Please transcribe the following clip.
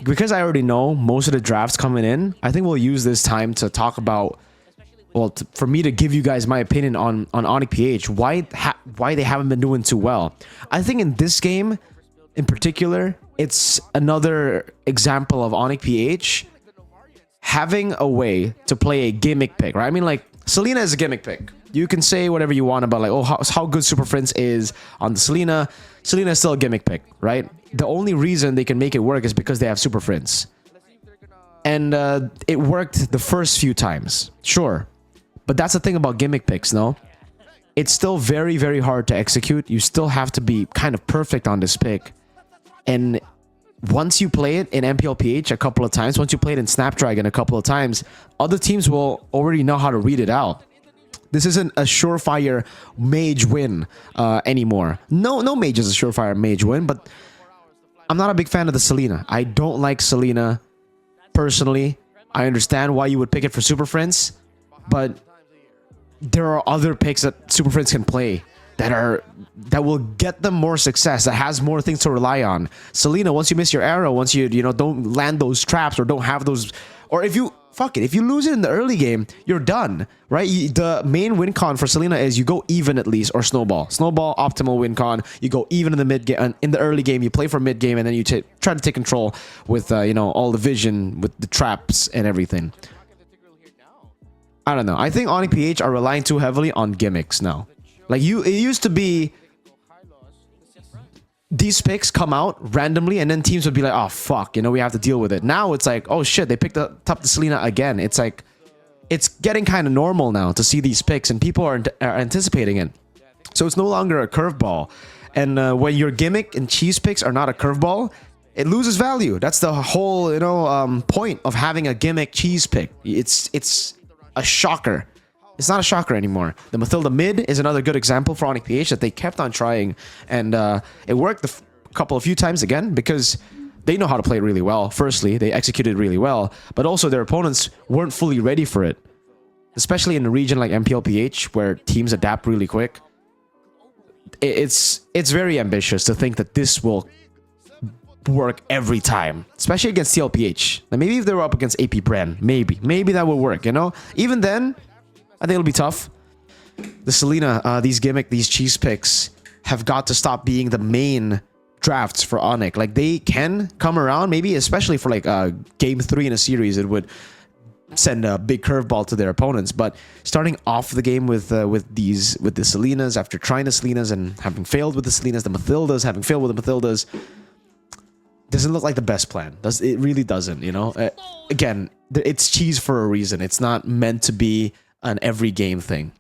because I already know most of the drafts coming in, I think we'll use this time to talk about, well, for me to give you guys my opinion on Onic PH, why they haven't been doing too well. I think in this game, in particular, it's another example of Onic PH having a way to play a gimmick pick, right? I mean, like, Selena is a gimmick pick. You can say whatever you want about, like, oh, how good Super Prince is on the Selena. Selena is still a gimmick pick, right? The only reason they can make it work is because they have Super Prince. And it worked the first few times, sure. But that's the thing about gimmick picks, no? It's still very, very hard to execute. You still have to be kind of perfect on this pick. And once you play it in MPL PH a couple of times, once you play it in Snapdragon a couple of times, other teams will already know how to read it out. This isn't a surefire mage win anymore. No mage is a surefire mage win, but I'm not a big fan of the Selena. I don't like Selena personally. I understand why you would pick it for Super Friends, but there are other picks that Super Friends can play that will get them more success, that has more things to rely on. Selena, once you miss your arrow, once you don't land those traps or don't have those, or if you if you lose it in the early game, you're done, right? The main win con for Selena is you go even at least, or snowball optimal win con. You go even in the mid game, in the early game you play for mid game, and then you try to take control with all the vision with the traps and everything. I don't know. I think Onic PH are relying too heavily on gimmicks now. Like, it used to be these picks come out randomly and then teams would be like, oh fuck, we have to deal with it. Now it's like, oh shit, they picked up the Selena again. It's like, it's getting kind of normal now to see these picks and people are anticipating it. So it's no longer a curveball. And when your gimmick and cheese picks are not a curveball, it loses value. That's the whole, point of having a gimmick cheese pick. It's a shocker. It's not a shocker anymore. The Mathilda mid is another good example for Onic PH that they kept on trying, and it worked a few times again because they know how to play it really well. Firstly, they executed really well, but also their opponents weren't fully ready for it, especially in a region like MPL PH where teams adapt really quick. It's very ambitious to think that this will work every time, especially against TLPH. Now, maybe if they were up against AP Brand, maybe that would work. Even then, I think it'll be tough. The Selena, these cheese picks have got to stop being the main drafts for Onic. Like, they can come around, maybe especially for like game 3 in a series, it would send a big curveball to their opponents. But starting off the game with the Selenas, after trying the Selenas and having failed with the Selenas, the Mathildas having failed with the Mathildas, doesn't look like the best plan. It really doesn't, Again, it's cheese for a reason. It's not meant to be an every game thing.